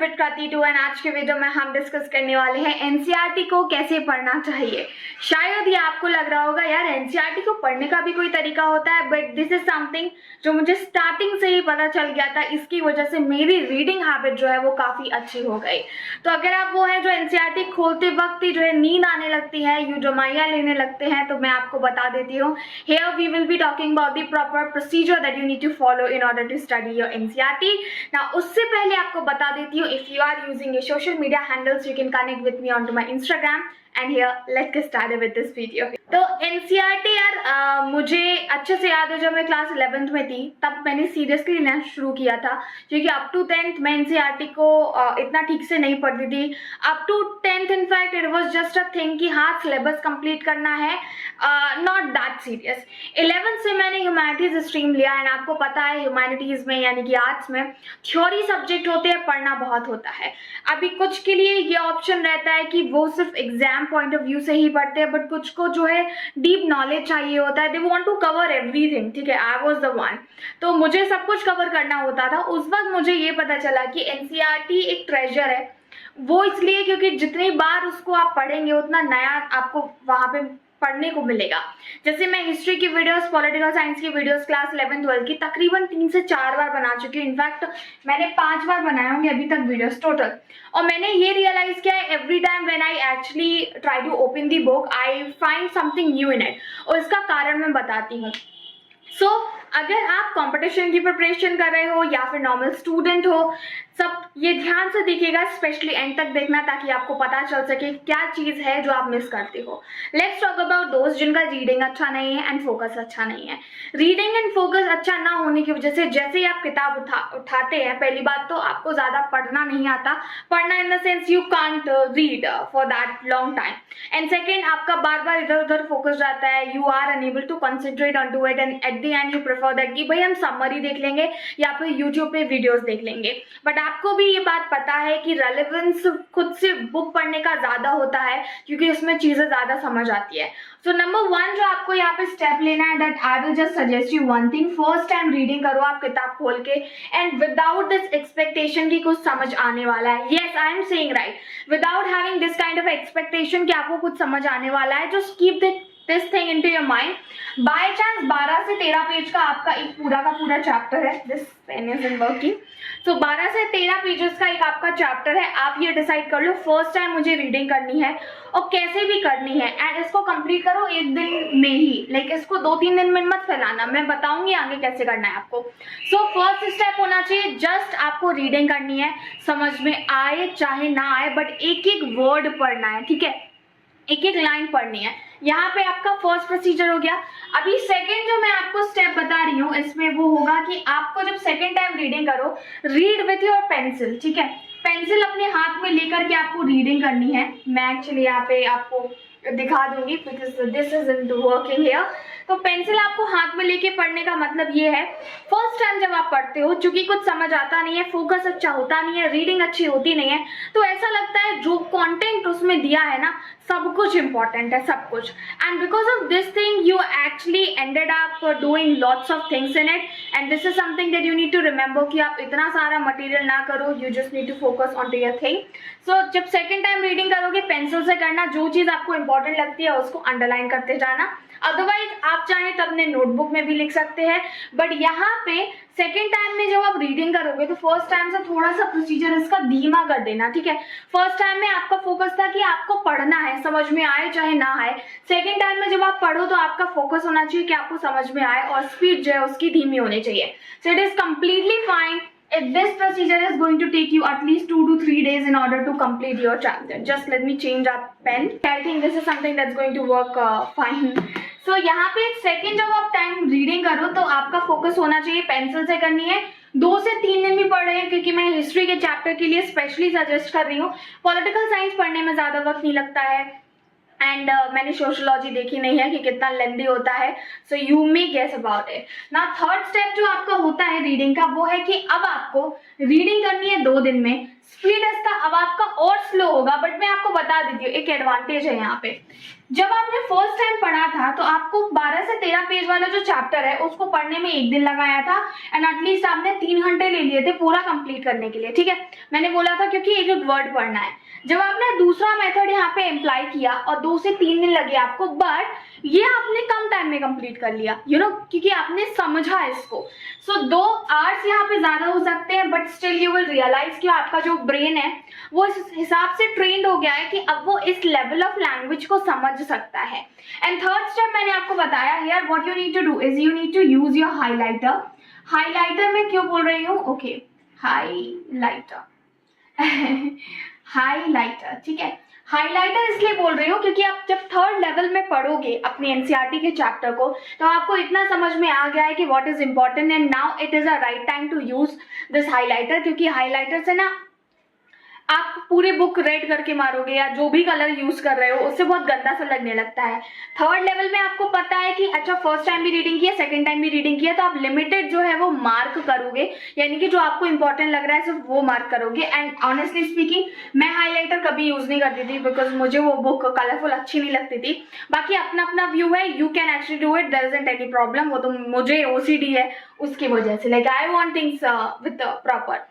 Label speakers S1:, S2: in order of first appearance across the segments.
S1: With Kriti to and आज के video में हम डिस्कस करने वाले हैं एनसीईआरटी को कैसे पढ़ना चाहिए। शायद ये आपको लग रहा होगा यार एनसीईआरटी को पढ़ने का भी कोई तरीका होता है, बट दिस इज समथिंग जो मुझे स्टार्टिंग से ही पता चल गया था। इसकी वजह से मेरी रीडिंग हैबिट जो है वो काफी अच्छी हो गई। तो अगर आप वो है जो एनसीईआरटी खोलते वक्त ही जो है नींद आने लगती है, यूडोमाइया लेने लगते हैं, तो मैं आपको बता देती हूँ here we will be talking about the proper procedure that you need to follow in order to study your NCERT. ना उससे पहले आपको बता देती हूँ, if you are using your social media handles you can connect with me on to my Instagram and here let's get started with this video. तो NCERT यार मुझे अच्छे से याद है जब मैं क्लास 11th में थी तब मैंने सीरियसली लेना शुरू किया था, क्योंकि अप टू 10th मैं एनसीईआरटी को इतना ठीक से नहीं पढ़ती थी। Up to 10th in fact it was just a thing कि हाँ सिलेबस कंप्लीट करना है, नॉट दैट सीरियस। 11th से मैंने ह्यूमैनिटीज स्ट्रीम लिया एंड आपको पता है ह्यूमैनिटीज में यानी कि आर्ट्स में थ्योरी सब्जेक्ट होते हैं, पढ़ना बहुत होता है। अभी कुछ के लिए ये ऑप्शन रहता है कि वो सिर्फ एग्जाम पॉइंट ऑफ व्यू से ही पढ़ते हैं, बट कुछ को जो है डीप नॉलेज चाहिए होता है, they want to cover everything. ठीक है, आई वाज द वन, तो मुझे सब कुछ कवर करना होता था। उस वक्त मुझे ये पता चला कि एनसीईआरटी एक ट्रेजर है। वो इसलिए क्योंकि जितनी बार उसको आप पढ़ेंगे उतना नया आपको वहां पे पढ़ने को मिलेगा। जैसे मैं हिस्ट्री की वीडियोस, पॉलिटिकल साइंस की वीडियोस क्लास 11th-12th की तकरीबन 3 से 4 बार बना चुकी हूँ। इनफैक्ट मैंने 5 बार बनाए होंगे अभी तक वीडियोस टोटल। और मैंने ये रियलाइज किया है every time when I actually try to open the book I find something new in it, और इसका कारण मैं बताती हूँ। सो अगर आप कंपटीशन की प्रिपरेशन कर रहे हो या फिर नॉर्मल स्टूडेंट हो, सब ये ध्यान से देखिएगा, स्पेशली एंड तक देखना ताकि आपको पता चल सके क्या चीज है जो आप मिस करते हो। लेट्स टॉक अबाउट दोस्त जिनका रीडिंग अच्छा नहीं है एंड फोकस अच्छा नहीं है। रीडिंग एंड फोकस अच्छा ना होने की वजह से जैसे ही आप किताब उठाते हैं, पहली बात तो आपको ज्यादा पढ़ना नहीं आता, पढ़ना in the sense you can't read for that long time, and second आपका बार बार इधर उधर फोकस रहता है, you are unable to concentrate on to it and at the end you prefer that कि भाई हम समरी देख लेंगे या फिर यूट्यूब पे वीडियोस देख लेंगे। बट आपको भी ये बात पता है कि रेलेवेंस खुद से बुक पढ़ने का ज्यादा होता है, क्योंकि उसमें चीजें ज्यादा समझ आती है। सो नंबर 1 जो आपको यहाँ पे स्टेप लेना है, that I will just suggest you one thing, first time reading करो आप किताब खोल के एंड विदाउट दिस एक्सपेक्टेशन की कुछ समझ आने वाला है। Yes I am saying right, without having this kind of expectation कि आपको कुछ समझ आने वाला है, just keep this thing into your mind. By chance 12 से 13 पेज का आपका एक पूरा का पूरा चैप्टर है, this pen is in working, तो 12 से 13 पेजेस का एक आपका चैप्टर है। आप ये डिसाइड कर लो फर्स्ट टाइम मुझे रीडिंग करनी है और कैसे भी करनी है, एंड इसको कंप्लीट करो एक दिन में ही, लाइक इसको 2-3 दिन में मत फैलाना, मैं बताऊंगी आगे कैसे करना है आपको। सो फर्स्ट स्टेप होना चाहिए जस्ट आपको रीडिंग करनी है, समझ में आए चाहे ना आए, बट एक एक वर्ड पढ़ना है। ठीक है, एक एक लाइन पढ़नी है। यहाँ पे आपका फर्स्ट प्रोसीजर हो गया। अभी सेकंड जो मैं आपको स्टेप बता रही हूँ इसमें वो होगा कि आपको जब सेकंड टाइम रीडिंग करो, रीड विथ योर पेंसिल। ठीक है, पेंसिल अपने हाथ में लेकर के आपको रीडिंग करनी है। मैं एक्चुअली यहाँ पे आपको दिखा दूंगी because this is in working here. तो पेंसिल आपको हाथ में लेके पढ़ने का मतलब ये है, फर्स्ट टाइम जब आप पढ़ते हो, चूंकि कुछ समझ आता नहीं है, फोकस अच्छा होता नहीं है, रीडिंग अच्छी होती नहीं है, तो ऐसा लगता है जो कंटेंट उसमें दिया है ना सब कुछ इंपॉर्टेंट है, सब कुछ। And because of this thing you actually ended up doing lots of things in it, and this is something that you need to remember कि आप इतना सारा मटेरियल ना करो, you just need to focus on to your thing. So जब second time reading करोगे pencil से करना, जो चीज आपको इंपॉर्टेंट लगती है उसको अंडरलाइन करते जाना, अदरवाइज आप चाहें तो अपने नोटबुक में भी लिख सकते हैं। बट यहाँ पे सेकेंड टाइम में जब आप रीडिंग करोगे तो फर्स्ट टाइम से थोड़ा सा प्रोसीजर इसका धीमा कर देना। ठीक है, फर्स्ट टाइम में आपका फोकस था कि आपको पढ़ना है, समझ में आए चाहे ना आए। सेकेंड टाइम में जब आप पढ़ो तो आपका फोकस होना चाहिए कि आपको समझ में आए, और स्पीड जो है उसकी धीमी होनी चाहिए। So it is completely fine if this procedure is going to take you at least 2 to 3 days in order to complete your chapter. Just let me change our pen. I think this is something that's going to work fine. So यहाँ पे second जब आप time reading करो तो आपका focus होना चाहिए, pencil से करनी है। 2 से 3 दिन भी पढ़ रहे हैं, क्योंकि मैं हिस्ट्री के चैप्टर के लिए स्पेशली सजेस्ट कर रही हूँ। पॉलिटिकल साइंस पढ़ने में ज्यादा वक्त नहीं लगता है, एंड मैंने सोशियोलॉजी देखी नहीं है कि कितना लेंदी होता है, so you may guess about it. ना थर्ड स्टेप जो आपका होता है रीडिंग का वो है कि अब आपको रीडिंग करनी है 2 दिन में। स्पीड इसका अब आपका और स्लो होगा, बट मैं आपको बता देती हूँ एक एडवांटेज है यहाँ पे। जब आपने फर्स्ट टाइम पढ़ा था तो आपको 12 से 13 पेज वाला जो चैप्टर है उसको पढ़ने में 1 दिन लगाया था एंड एटलीस्ट आपने 3 घंटे ले लिए थे पूरा कंप्लीट करने के लिए, ठीक है। मैंने बोला था क्योंकि एक एक वर्ड पढ़ना है। जब आपने दूसरा मेथड यहाँ पे अप्लाई किया और 2 से 3 दिन लगे आपको, बट ये आपने कम टाइम में कंप्लीट कर लिया, क्योंकि आपने समझा इसको। सो 2 आवर्स यहाँ पे ज्यादा हो सकते हैं, but still you will realise कि आपका जो ब्रेन है वो इस हिसाब से ट्रेंड हो गया है कि अब वो इस लेवल ऑफ लैंग्वेज को समझ सकता है। एंड थर्ड स्टेप मैंने आपको बताया here, what you need to do is you need to use your highlighter. Highlighter में क्यों बोल रही हूँ, ओके, हाईलाइटर हाईलाइटर, ठीक है। हाईलाइटर इसलिए बोल रही हूँ क्योंकि आप जब 3rd लेवल में पढ़ोगे अपने एनसीईआरटी के चैप्टर को तो आपको इतना समझ में आ गया है कि what is important and now it is a right time to use this highlighter, क्योंकि हाईलाइटर से ना आप पूरी बुक रेड करके मारोगे या जो भी कलर यूज कर रहे हो उससे बहुत गंदा सा लगने लगता है। 3rd लेवल में आपको पता है कि अच्छा फर्स्ट टाइम भी रीडिंग किया, सेकंड टाइम भी रीडिंग किया, तो आप लिमिटेड जो है वो मार्क करोगे, यानी कि जो आपको इंपॉर्टेंट लग रहा है सिर्फ वो मार्क करोगे। एंड ऑनेस्टली स्पीकिंग मैं हाईलाइटर कभी यूज नहीं करती थी बिकॉज मुझे वो बुक कलरफुल अच्छी नहीं लगती थी। बाकी अपना अपना व्यू है, you can actually do it, there isn't any problem. वो तो मुझे ओसीडी है उसकी वजह से, like I want things with proper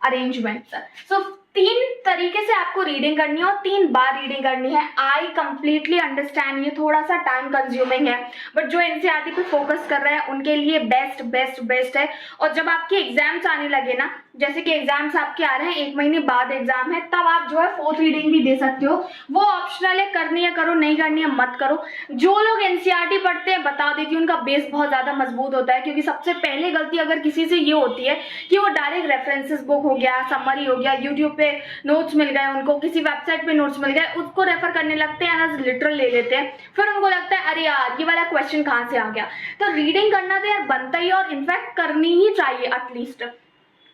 S1: arrangement. So 3 तरीके से आपको रीडिंग करनी है और 3 बार रीडिंग करनी है। आई कंप्लीटली अंडरस्टैंड, ये थोड़ा सा टाइम कंज्यूमिंग है, बट जो एनसीईआरटी पे फोकस कर रहे हैं उनके लिए बेस्ट बेस्ट बेस्ट है। और जब आपके एग्जाम्स आने लगे ना, जैसे कि एग्जाम्स आपके आ रहे हैं 1 महीने बाद एग्जाम है, तब आप जो है 4th रीडिंग भी दे सकते हो। वो ऑप्शनल है, करनी है करो, नहीं करनी है मत करो। जो लोग एनसीईआरटी पढ़ते हैं बता देती हूँ उनका बेस बहुत ज्यादा मजबूत होता है, क्योंकि सबसे पहले गलती अगर किसी से ये होती है कि वो डायरेक्ट रेफरेंसेस बुक हो गया, समरी हो गया, यूट्यूब पे नोट्स मिल गए उनको, किसी वेबसाइट पे नोट्स मिल गए, उसको रेफर करने लगते हैं, एज लिटरल ले लेते हैं। फिर उनको लगता है अरे यार ये वाला क्वेश्चन कहाँ से आ गया। तो रीडिंग करना तो यार बनता ही है और इनफैक्ट करनी ही चाहिए एटलीस्ट।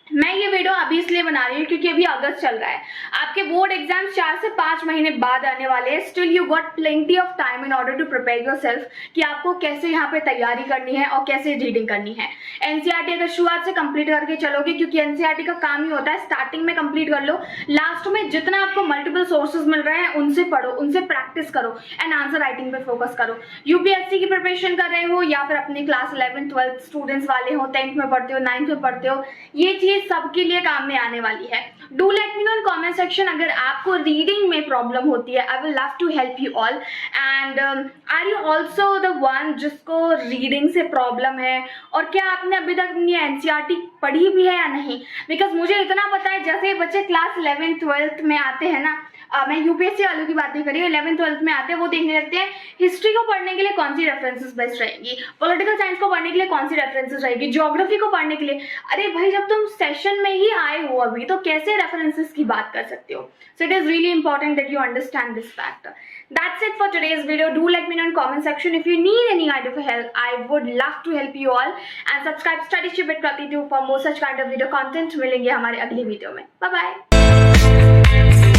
S1: मैं ये वीडियो अभी इसलिए बना रही हूँ क्योंकि अभी अगस्त चल रहा है, आपके बोर्ड एग्जाम 4 से 5 महीने बाद आने वाले हैं। Still you got plenty of time in order to prepare yourself कि आपको कैसे यहाँ पे तैयारी करनी है और कैसे रीडिंग करनी है। एनसीईआरटी अगर शुरुआत से कंप्लीट करके चलोगे, क्योंकि एनसीईआरटी का काम ही होता है स्टार्टिंग में कंप्लीट कर लो, लास्ट में जितना आपको मल्टीपल सोर्सेज मिल रहे हैं उनसे पढ़ो, उनसे प्रैक्टिस करो एंड आंसर राइटिंग पे फोकस करो। यूपीएससी की प्रिपरेशन कर रहे हो या फिर अपने क्लास 11th 12th स्टूडेंट्स वाले हो, 10th में पढ़ते हो, 9th में पढ़ते हो, ये चीज सबके लिए काम में आने वाली है। Do let me know in comment section अगर आपको रीडिंग में प्रॉब्लम होती है। I will love to help you all. And are you also the one जिसको रीडिंग से प्रॉब्लम है, और क्या आपने अभी तक अपनी एनसीईआरटी पढ़ी भी है या नहीं? बिकॉज मुझे इतना पता है जैसे बच्चे क्लास 11th 12th में आते हैं ना, मैं यूपीएससी वालों की बातें करी, 11th 12th में आते हैं, वो देखने लगते हैं हिस्ट्री को पढ़ने के लिए कौन सी रेफरेंसेस बेस्ट रहेंगी, पॉलिटिकल साइंस को पढ़ने के लिए कौन सी रेफरेंसेस रहेगी, ज्योग्राफी को पढ़ने के लिए। अरे भाई जब तुम सेशन में ही आए हो अभी तो कैसे रेफरेंसेस की बात कर सकते हो? So it is really important that you understand this fact. That's it for today's video. Do let me know in comment section if you need any kind of help. I would love to help you all. And subscribe StudyShip with Prati 2 for more such kind of video content. मिलेंगे हमारे अगली video में। Bye bye.